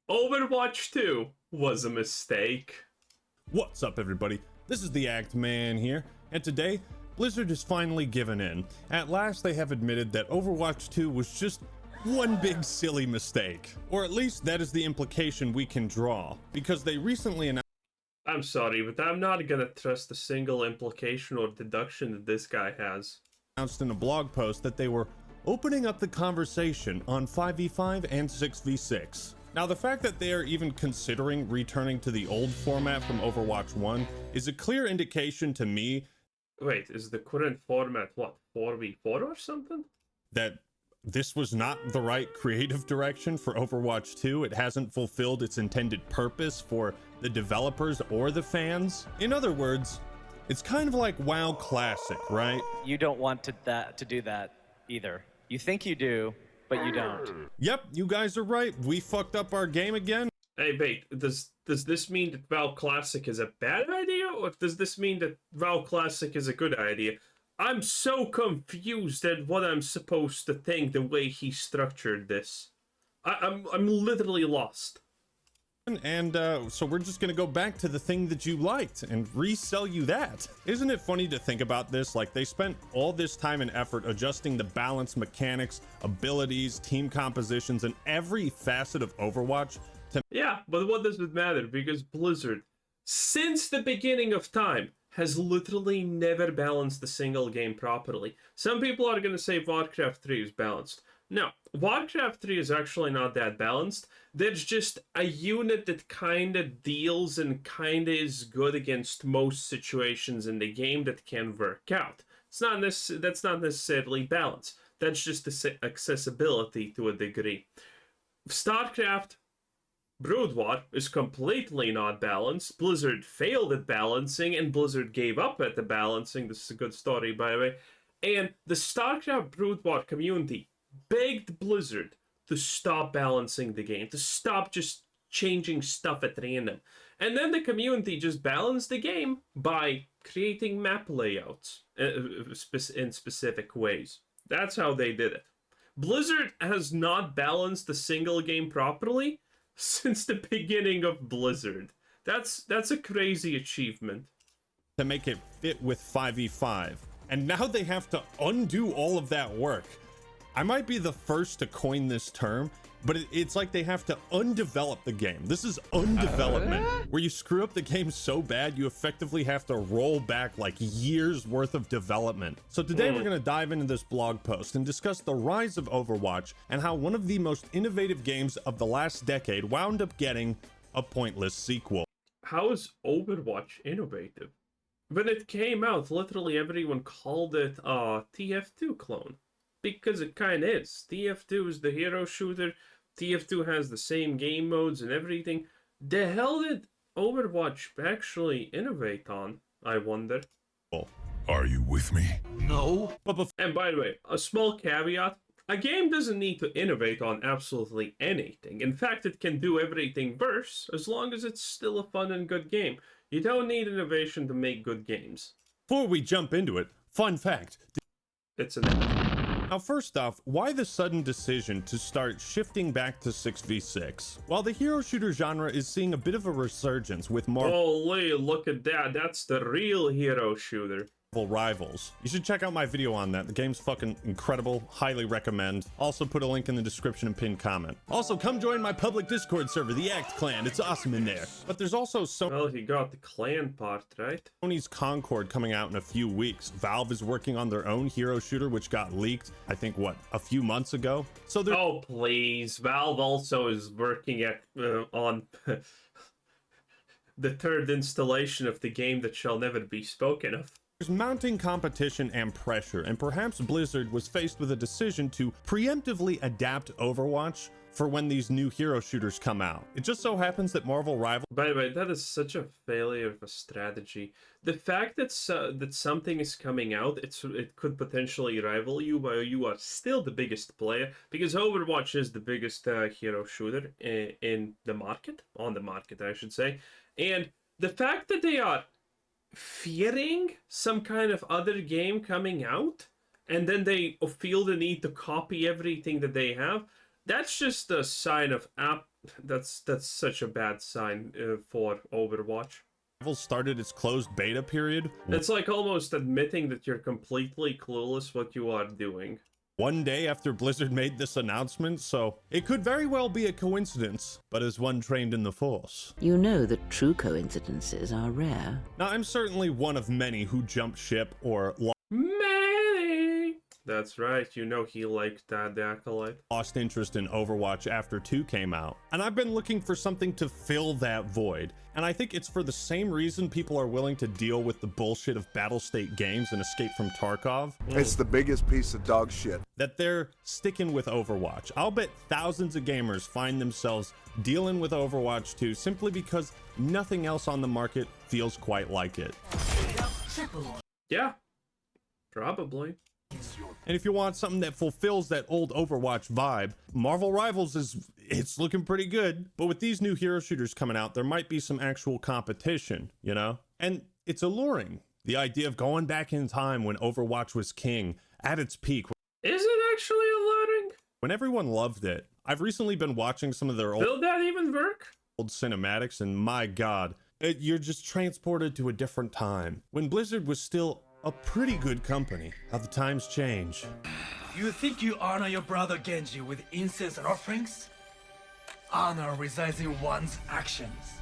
Overwatch 2 was a mistake. What's up, everybody? This is the Act Man here, and today, Blizzard has finally given in. At last, they have admitted that Overwatch 2 was just one big silly mistake. Or at least that is the implication we can draw, because they recently announced— I'm sorry, but I'm not gonna trust a single implication or deduction that this guy has. in a blog post that they were opening up the conversation on 5v5 and 6v6. Now, the fact that they are even considering returning to the old format from Overwatch 1 is a clear indication to me— Wait, is the current format, what, 4v4 or something? that this was not the right creative direction for Overwatch 2. It hasn't fulfilled its intended purpose for the developers or the fans. In other words, it's kind of like WoW Classic, right? You don't want to do that either. You think you do, but you don't. Yep, you guys are right. We fucked up our game again. Hey, wait, does this mean that WoW Classic is a bad idea, or does this mean that WoW Classic is a good idea? I'm so confused at what I'm supposed to think the way he structured this. I'm literally lost. And so we're just gonna go back to the thing that you liked and resell you that. Isn't it funny to think about this? Like, they spent all this time and effort adjusting the balance mechanics, abilities, team compositions, and every facet of Overwatch to— Yeah, but what does it matter? Because Blizzard, since the beginning of time, has literally never balanced a single game properly. Some people are going to say Warcraft 3 is balanced. No, Warcraft 3 is actually not that balanced. There's just a unit that kind of deals and kind of is good against most situations in the game that can work out. That's not necessarily balance. That's just accessibility to a degree. StarCraft Brood War is completely not balanced. Blizzard failed at balancing, and Blizzard gave up at the balancing. This is a good story, by the way. And the StarCraft Brood War community begged Blizzard to stop balancing the game, to stop just changing stuff at random. And then the community just balanced the game by creating map layouts in specific ways. That's how they did it. Blizzard has not balanced a single game properly since the beginning of Blizzard. That's a crazy achievement. to make it fit with 5v5. And now they have to undo all of that work. I might be the first to coin this term, but it's like they have to undevelop the game. This is undevelopment, where you screw up the game so bad, you effectively have to roll back like years worth of development. So today we're gonna dive into this blog post and discuss the rise of Overwatch and how one of the most innovative games of the last decade wound up getting a pointless sequel. How is Overwatch innovative? When it came out, literally everyone called it a TF2 clone. Because it kind of is. TF2 is the hero shooter. TF2 has the same game modes and everything. The hell did Overwatch actually innovate on, I wonder? Are you with me? No. And by the way, a small caveat. A game doesn't need to innovate on absolutely anything. In fact, it can do everything worse as long as it's still a fun and good game. You don't need innovation to make good games. Before we jump into it, fun fact. It's an... Now, first off, why the sudden decision to start shifting back to 6v6? While the hero shooter genre is seeing a bit of a resurgence with more Holy, look at that. That's the real hero shooter. rivals. You should check out my video on that. The game's fucking incredible. Highly recommend. Also put a link in the description and pinned comment. Also, come join my public Discord server, the Act Clan. It's awesome in there. But there's also Well, he got the clan part, right? Sony's Concord coming out in a few weeks. Valve is working on their own hero shooter, which got leaked, I think, what, a few months ago? So there— Oh, please. Valve also is working at on the third installation of the game that shall never be spoken of. there's mounting competition and pressure, and perhaps Blizzard was faced with a decision to preemptively adapt Overwatch for when these new hero shooters come out. It just so happens that Marvel Rivals— By the way, that is such a failure of a strategy. The fact that that something is coming out, it could potentially rival you while you are still the biggest player, because Overwatch is the biggest hero shooter in the market, on the market, I should say. And the fact that they are fearing some kind of other game coming out, and then they feel the need to copy everything that they have, that's just a sign of That's such a bad sign for Overwatch. Rivals started its closed beta period It's like almost admitting that you're completely clueless what you are doing. one day after Blizzard made this announcement, so it could very well be a coincidence, but as one trained in the Force. You know that true coincidences are rare. Now, I'm certainly one of many who jumped ship or Many! That's right, you know he liked that Acolyte. lost interest in Overwatch after 2 came out, and I've been looking for something to fill that void, and I think it's for the same reason people are willing to deal with the bullshit of Battle State games and Escape from Tarkov, It's the biggest piece of dog shit. that they're sticking with Overwatch. I'll bet thousands of gamers find themselves dealing with Overwatch 2 simply because nothing else on the market feels quite like it. Yeah, probably. And if you want something that fulfills that old Overwatch vibe, Marvel Rivals it's looking pretty good. But with these new hero shooters coming out, there might be some actual competition, you know? And it's alluring. The idea of going back in time when Overwatch was king, at its peak, Is it actually alerting? when everyone loved it. I've recently been watching some of their Will that even work? old cinematics, and my god, you're just transported to a different time. When Blizzard was still a pretty good company. How the times change. You think you honor your brother Genji with incense and offerings? Honor resides in one's actions.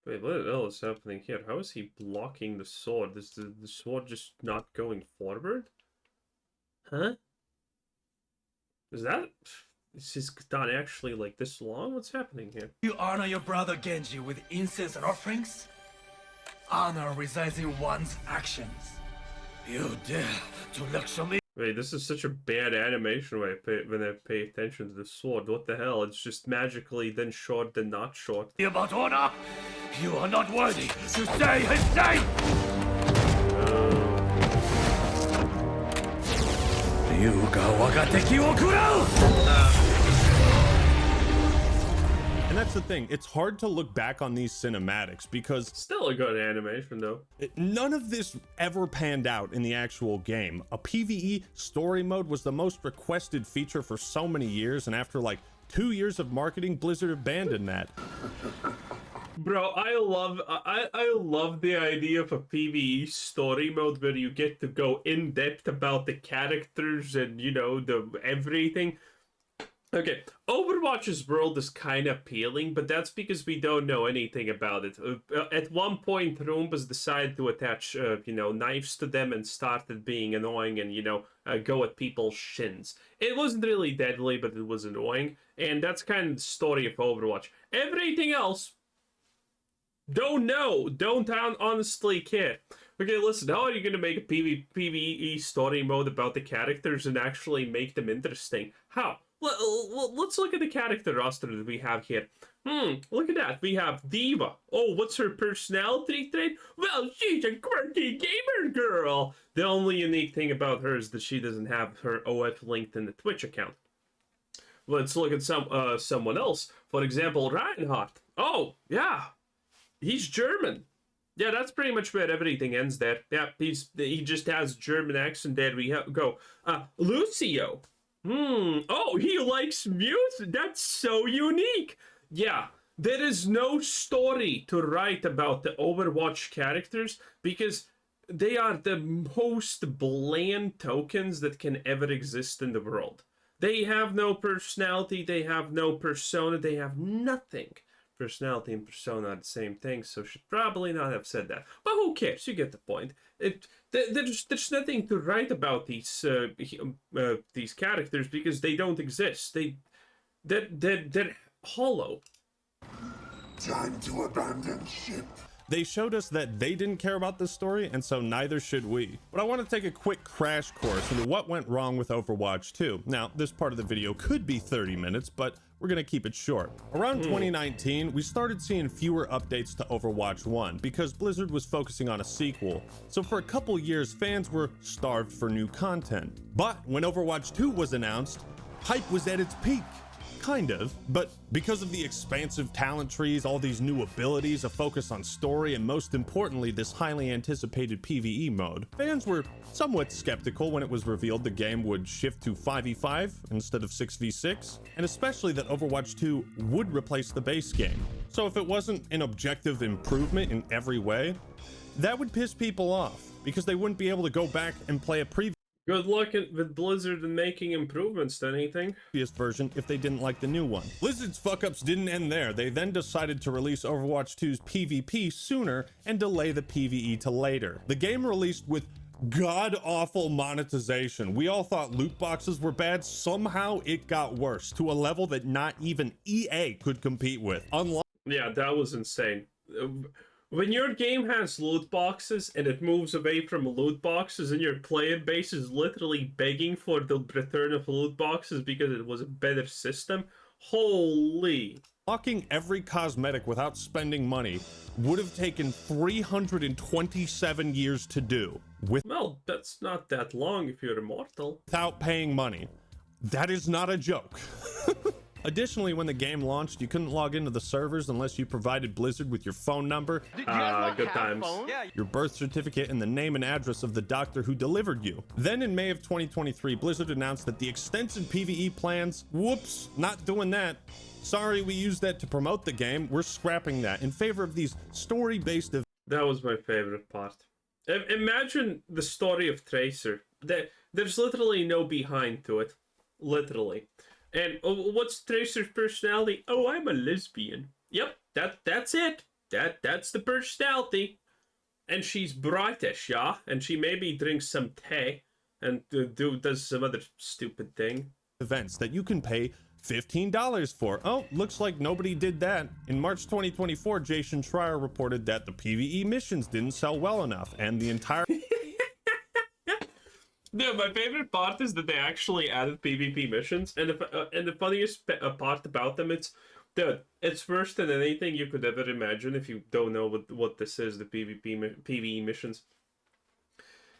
Wait, what the hell is happening here? How is he blocking the sword? Is the sword just not going forward? Huh? Is his katana actually like this long? What's happening here? You honor your brother Genji with incense and offerings? Honor resides in one's actions. You dare to lecture me? Wait, this is such a bad animation when I pay attention to the sword. What the hell? It's just magically then short then not short. About honor? You are not worthy to say his name! Ryuga waga teki wo kurau! And that's the thing, it's hard to look back on these cinematics because Still a good animation though. none of this ever panned out in the actual game. A PvE story mode was the most requested feature for so many years, and after like 2 years of marketing, Blizzard abandoned that. Bro, I love the idea of a PvE story mode where you get to go in depth about the characters and, you know, the everything. Okay, Overwatch's world is kind of appealing, but that's because we don't know anything about it. At one point, Roombas decided to attach, you know, knives to them and started being annoying and, you know, go at people's shins. It wasn't really deadly, but it was annoying, and that's kind of the story of Overwatch. Everything else, don't know, don't honestly care. Okay, listen, how are you going to make a PvE story mode about the characters and actually make them interesting? How? Let's look at the character roster that we have here. Look at that. We have Diva. Oh, what's her personality trait? Well, she's a quirky gamer girl. The only unique thing about her is that she doesn't have her OF linked in the Twitch account. Let's look at someone else. For example, Reinhardt. Oh, yeah. He's German. Yeah, that's pretty much where everything ends there. Yeah, he just has German accent. There we go. Lucio. Oh, he likes music. That's so unique. Yeah, there is no story to write about the Overwatch characters because they are the most bland tokens that can ever exist in the world. They have no personality. They have no persona. They have nothing. Personality and persona are the same thing, so should probably not have said that. But who cares? You get the point. There's nothing to write about these characters because they don't exist. They're hollow. Time to abandon ship. They showed us that they didn't care about this story, and so neither should we. But I want to take a quick crash course into what went wrong with Overwatch 2. Now, this part of the video could be 30 minutes, but we're going to keep it short. Around 2019, we started seeing fewer updates to Overwatch 1 because Blizzard was focusing on a sequel. So for a couple years, fans were starved for new content. But when Overwatch 2 was announced, hype was at its peak. Kind of, but because of the expansive talent trees, all these new abilities, a focus on story, and most importantly, this highly anticipated PvE mode, fans were somewhat skeptical when it was revealed the game would shift to 5v5 instead of 6v6, and especially that Overwatch 2 would replace the base game. So if it wasn't an objective improvement in every way, that would piss people off, because they wouldn't be able to go back and play a previous Good luck with Blizzard in making improvements to anything. version if they didn't like the new one. Blizzard's fuck-ups didn't end there. They then decided to release Overwatch 2's PvP sooner and delay the PvE to later. The game released with god-awful monetization. We all thought loot boxes were bad. Somehow it got worse to a level that not even EA could compete with. Yeah, that was insane. When your game has loot boxes and it moves away from loot boxes and your player base is literally begging for the return of loot boxes because it was a better system, holy. Unlocking every cosmetic without spending money would have taken 327 years to do. Well, that's not that long if you're immortal. Without paying money. That is not a joke. Additionally, when the game launched, you couldn't log into the servers unless you provided Blizzard with your phone number, Good times. your birth certificate, and the name and address of the doctor who delivered you. Then in May of 2023, Blizzard announced that the extensive PvE plans, whoops, not doing that. Sorry, we used that to promote the game. We're scrapping that in favor of these story-based events. That was my favorite part. Imagine the story of Tracer. There's literally no behind to it. Literally. And what's Tracer's personality? Oh, I'm a lesbian. Yep, that's it. That's the personality. And she's British, yeah? And she maybe drinks some tea and does some other stupid thing. Events that you can pay $15 for. Oh, looks like nobody did that. In March 2024, Jason Schreier reported that the PvE missions didn't sell well enough, and the entire No, my favorite part is that they actually added PvP missions, and the funniest part about them, it's worse than anything you could ever imagine if you don't know what this is, the PvE missions.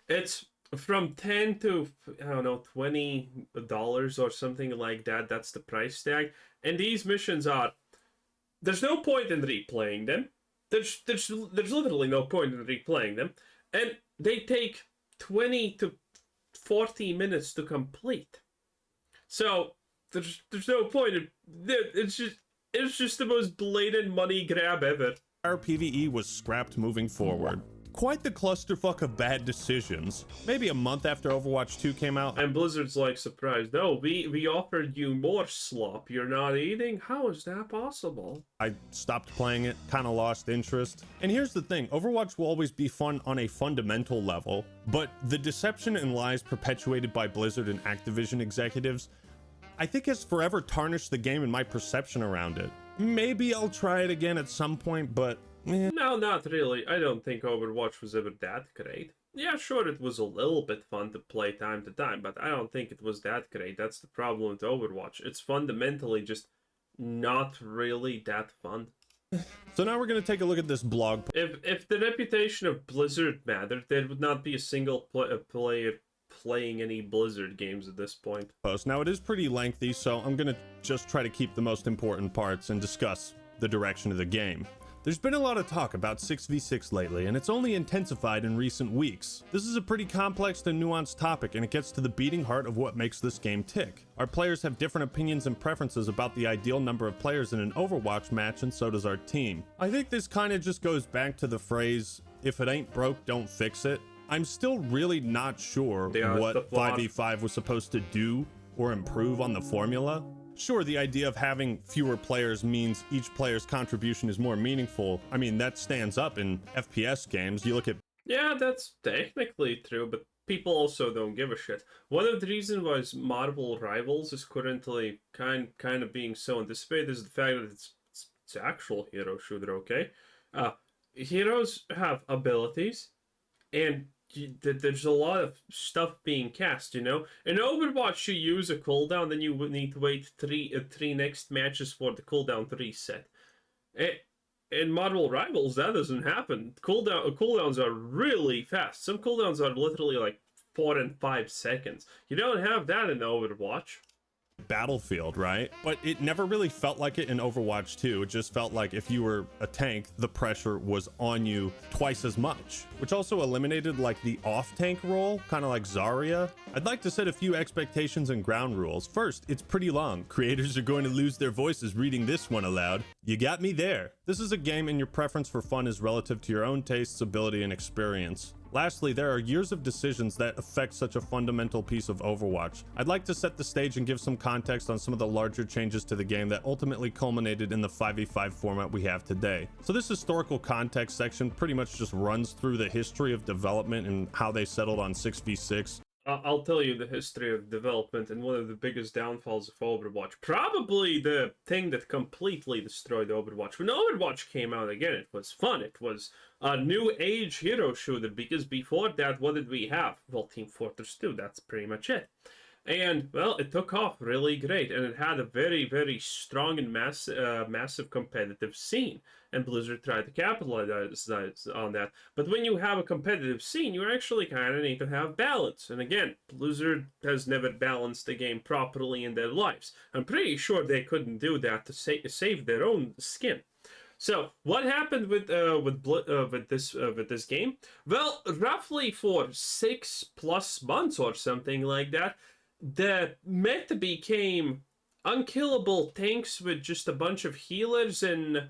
It's from 10 to, I don't know, $20 or something like that. That's the price tag. And these missions are, there's no point in replaying them. There's literally no point in replaying them. And they take 20 to 40 minutes to complete. So there's no point in, it's just the most blatant money grab ever. Our PvE was scrapped moving forward. Quite the clusterfuck of bad decisions. Maybe a month after Overwatch 2 came out, And Blizzard's like surprised. No, we offered you more slop. You're not eating? How is that possible? I stopped playing it, kind of lost interest. And here's the thing, Overwatch will always be fun on a fundamental level, but the deception and lies perpetuated by Blizzard and Activision executives, I think has forever tarnished the game and my perception around it. Maybe I'll try it again at some point, but No, not really. I don't think Overwatch was ever that great. Yeah, sure, it was a little bit fun to play time to time, but I don't think it was that great. That's the problem with Overwatch. It's fundamentally just not really that fun. So now we're going to take a look at this blog If the reputation of Blizzard mattered, there would not be a single player playing any Blizzard games at this point. post. Now it is pretty lengthy, so I'm going to just try to keep the most important parts and discuss the direction of the game. There's been a lot of talk about 6v6 lately, and it's only intensified in recent weeks. This is a pretty complex and nuanced topic, and it gets to the beating heart of what makes this game tick. Our players have different opinions and preferences about the ideal number of players in an Overwatch match, and so does our team. I think this kind of just goes back to the phrase, if it ain't broke, don't fix it. I'm still really not sure what 5v5 was supposed to do or improve on the formula. Sure, the idea of having fewer players means each player's contribution is more meaningful. I mean, that stands up in FPS games. You look at... Yeah, that's technically true, but people also don't give a shit. One of the reasons why Marvel Rivals is currently kind of being so anticipated is the fact that it's actual hero shooter, okay? Heroes have abilities, and there's a lot of stuff being cast, you know? In Overwatch, you use a cooldown, then you would need to wait three next matches for the cooldown to reset. In Marvel Rivals, that doesn't happen. Cooldowns are really fast. Some cooldowns are literally like 4 and 5 seconds. You don't have that in Overwatch. Battlefield, right? But it never really felt like it in Overwatch 2. It just felt like if you were a tank, the pressure was on you twice as much, which also eliminated like the off-tank role, kind of like Zarya. I'd like to set a few expectations and ground rules. First, it's pretty long. Creators are going to lose their voices reading this one aloud. You got me there. This is a game and your preference for fun is relative to your own tastes, ability, and experience. Lastly, there are years of decisions that affect such a fundamental piece of Overwatch. I'd like to set the stage and give some context on some of the larger changes to the game that ultimately culminated in the 5v5 format we have today. So this historical context section pretty much just runs through the history of development and how they settled on 6v6. I'll tell you the history of development and one of the biggest downfalls of Overwatch. Probably the thing that completely destroyed Overwatch. When Overwatch came out, again, it was fun. It was a new age hero shooter, because before that, what did we have? Well, Team Fortress 2, that's pretty much it. And, well, it took off really great, and it had a very, very strong and massive competitive scene. And Blizzard tried to capitalize on that. But when you have a competitive scene, you actually kind of need to have balance. And again, Blizzard has never balanced the game properly in their lives. I'm pretty sure they couldn't do that to save their own skin. So what happened with this game? Well, roughly for 6+ months or something like that, the meta became unkillable tanks with just a bunch of healers, and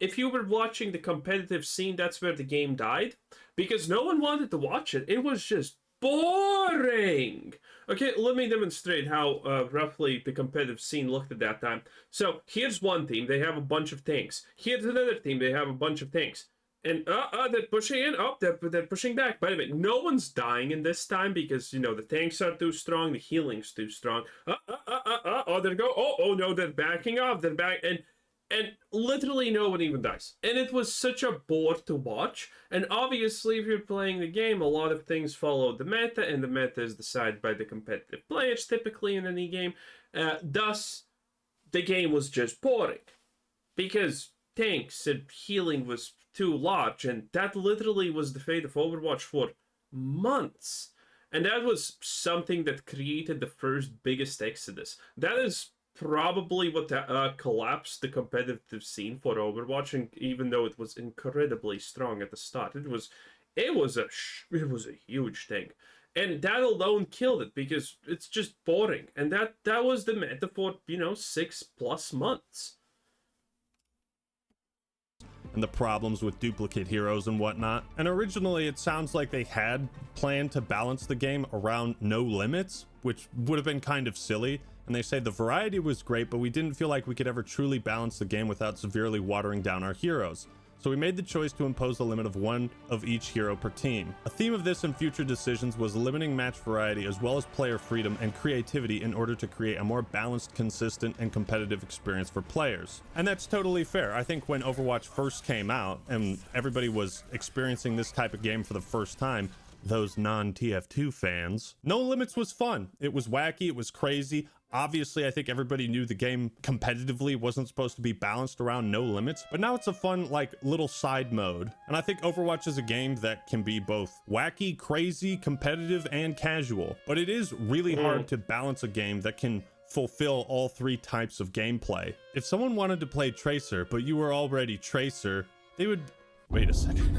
if you were watching the competitive scene, that's where the game died, because no one wanted to watch it. It was just boring. Okay, let me demonstrate how roughly the competitive scene looked at that time. So here's one team, they have a bunch of tanks. Here's another team, they have a bunch of tanks. And they're pushing in. Oh, they're pushing back. By the way, no one's dying in this time because, you know, the tanks are too strong, the healing's too strong. Oh, there go. Oh no, they're backing off. They're back, and literally no one even dies. And it was such a bore to watch. And obviously, if you're playing the game, a lot of things follow the meta, and the meta is decided by the competitive players, typically in any game. Thus, the game was just boring because tanks and healing was too large, and that literally was the fate of Overwatch for months. And that was something that created the first biggest exodus. That is probably what collapsed the competitive scene for Overwatch, and even though it was incredibly strong at the start, it was a huge thing. And that alone killed it because it's just boring. And that was the meta for, 6+ months. And the problems with duplicate heroes and whatnot. And originally it sounds like they had planned to balance the game around no limits, which would have been kind of silly. And they say the variety was great, but we didn't feel like we could ever truly balance the game without severely watering down our heroes. So we made the choice to impose a limit of one of each hero per team. A theme of this and future decisions was limiting match variety as well as player freedom and creativity in order to create a more balanced, consistent, and competitive experience for players. And that's totally fair. I think when Overwatch first came out and everybody was experiencing this type of game for the first time, those non-TF2 fans, No Limits was fun. It was wacky, it was crazy. Obviously, I think everybody knew the game competitively wasn't supposed to be balanced around no limits, but now it's a fun, like, little side mode. And I think Overwatch is a game that can be both wacky, crazy, competitive, and casual. But it is really hard to balance a game that can fulfill all three types of gameplay. If someone wanted to play Tracer, but you were already Tracer, they would... Wait a second.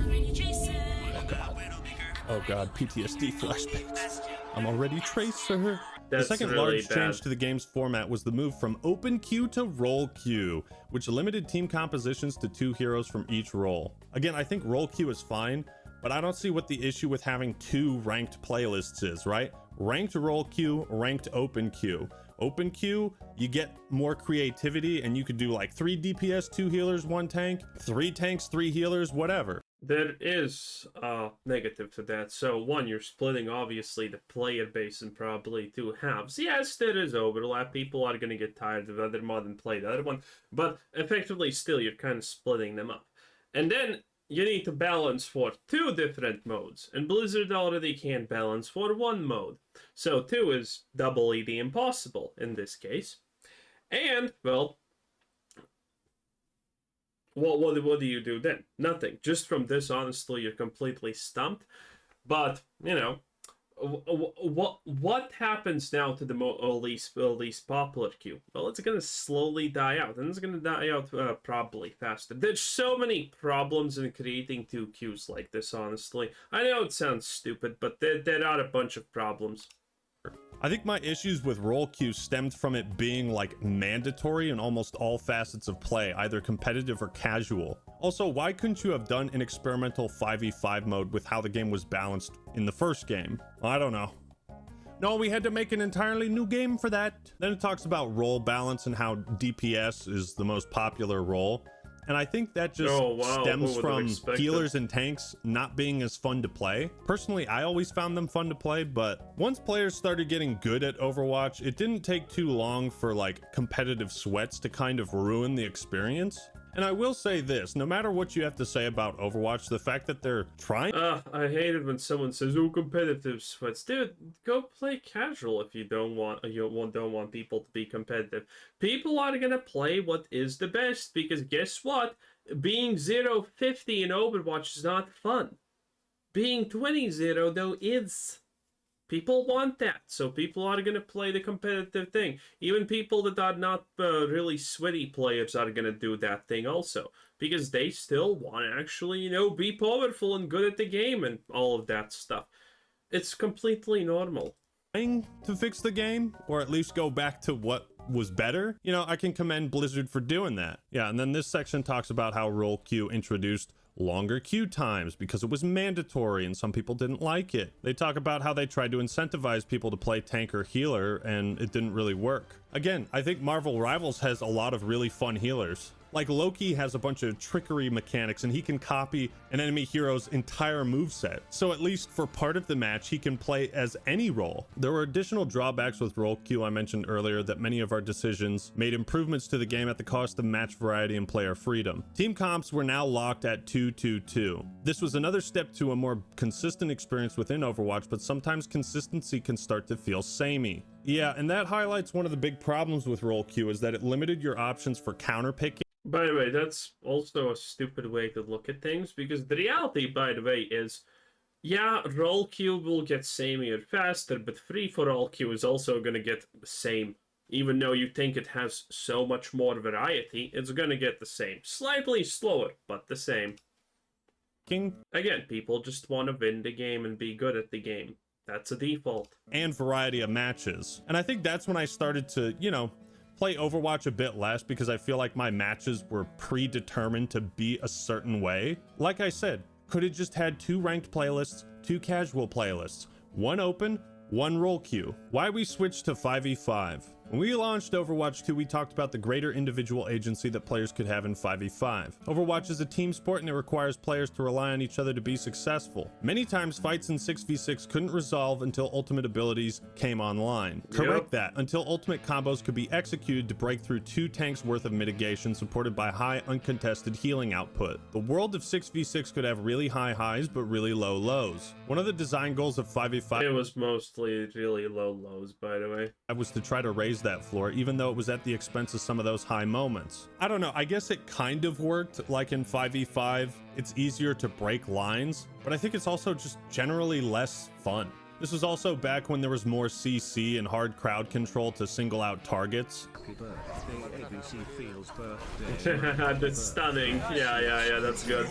Oh god, PTSD flashbacks. I'm already Tracer. That's the second really large bad. change to the game's format was the move from open queue to role queue, which limited team compositions to 2 heroes from each role. Again, I think role queue is fine, but I don't see what the issue with having 2 ranked playlists is, right? Ranked role queue, ranked open queue. Open queue, you get more creativity and you could do like 3 DPS, 2 healers, 1 tank, 3 tanks, 3 healers, whatever. There is a negative to that. So, one, you're splitting, obviously, the player base in probably 2 halves. Yes, there is overlap. People are going to get tired of other mod and play the other one. But, effectively, still, you're kind of splitting them up. And then, you need to balance for 2 different modes. And Blizzard already can't balance for 1 mode. So, 2 is doubly the impossible in this case. And, well... What do you do then? Nothing. Just from this, honestly, you're completely stumped. But, what happens now to the least popular queue? Well, it's gonna slowly die out, and it's gonna die out probably faster. There's so many problems in creating two queues like this. Honestly, I know it sounds stupid, but there are a bunch of problems. I think my issues with role queue stemmed from it being like mandatory in almost all facets of play, either competitive or casual. Also, why couldn't you have done an experimental 5v5 mode with how the game was balanced in the first game? I don't know. No, we had to make an entirely new game for that. Then it talks about role balance and how DPS is the most popular role. And I think that just stems from healers and tanks not being as fun to play. Personally, I always found them fun to play, but once players started getting good at Overwatch, it didn't take too long for like competitive sweats to kind of ruin the experience. And I will say this, no matter what you have to say about Overwatch, the fact that they're trying... I hate it when someone says, "Oh, competitive sweats." Dude, go play casual if you don't want people to be competitive. People are gonna play what is the best, because guess what? Being 0-50 in Overwatch is not fun. Being 20-0, though, is. People want that, so people are going to play the competitive thing. Even people that are not really sweaty players are going to do that thing also, because they still want to actually, you know, be powerful and good at the game and all of that stuff. It's completely normal. To fix the game, or at least go back to what was better. You know, I can commend Blizzard for doing that. Yeah, and then this section talks about how role queue introduced longer queue times because it was mandatory and some people didn't like it. They talk about how they tried to incentivize people to play tank or healer and it didn't really work. Again, I think Marvel Rivals has a lot of really fun healers. Like Loki has a bunch of trickery mechanics and he can copy an enemy hero's entire moveset. So at least for part of the match, he can play as any role. There were additional drawbacks with role queue I mentioned earlier that many of our decisions made improvements to the game at the cost of match variety and player freedom. Team comps were now locked at 2-2-2. This was another step to a more consistent experience within Overwatch, but sometimes consistency can start to feel samey. Yeah, and that highlights one of the big problems with role queue is that it limited your options for counterpicking. By the way, that's also a stupid way to look at things, because the reality, by the way, is, yeah, role queue will get samier faster, but free-for-all queue is also going to get the same. Even though you think it has so much more variety, it's going to get the same. Slightly slower, but the same. Again, people just want to win the game and be good at the game. That's a default. And variety of matches. And I think that's when I started to, you know, play Overwatch a bit less, because I feel like my matches were predetermined to be a certain way. Like I said, could have just had 2 ranked playlists, 2 casual playlists, 1 open, 1 role queue. Why we switched to 5v5? When we launched Overwatch 2, we talked about the greater individual agency that players could have in 5v5. Overwatch is a team sport and it requires players to rely on each other to be successful. Many times fights in 6v6 couldn't resolve until ultimate abilities came online. Correct that, until ultimate combos could be executed to break through 2 tanks worth of mitigation supported by high uncontested healing output. The world of 6v6 could have really high highs but really low lows. One of the design goals of 5v5 it was mostly really low lows, by the way. Was to try to raise that floor, even though it was at the expense of some of those high moments. I don't know, I guess it kind of worked. Like in 5v5, it's easier to break lines, but I think it's also just generally less fun. This was also back when there was more CC and hard crowd control to single out targets. That's stunning. Yeah, that's good.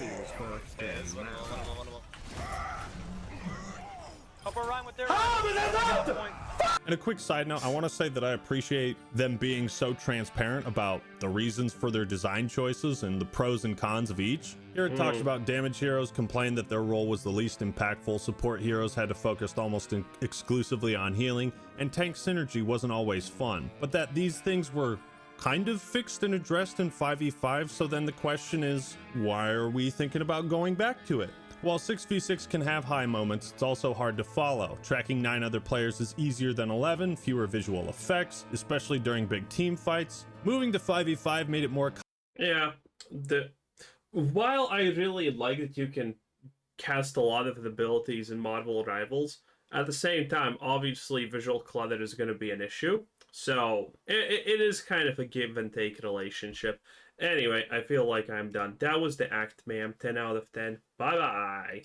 And a quick side note, I want to say that I appreciate them being so transparent about the reasons for their design choices and the pros and cons of each. Here it talks about damage heroes complained that their role was the least impactful, support heroes had to focus almost exclusively on healing, and tank synergy wasn't always fun. But that these things were kind of fixed and addressed in 5v5, so then the question is, why are we thinking about going back to it? While 6v6 can have high moments, it's also hard to follow. Tracking 9 other players is easier than 11, fewer visual effects, especially during big team fights. Moving to 5v5 made it more... Yeah, while I really like that you can cast a lot of the abilities in Marvel Rivals, at the same time, obviously visual clutter is going to be an issue. So it is kind of a give and take relationship. Anyway, I feel like I'm done. That was the act, ma'am. 10 out of 10. Bye-bye.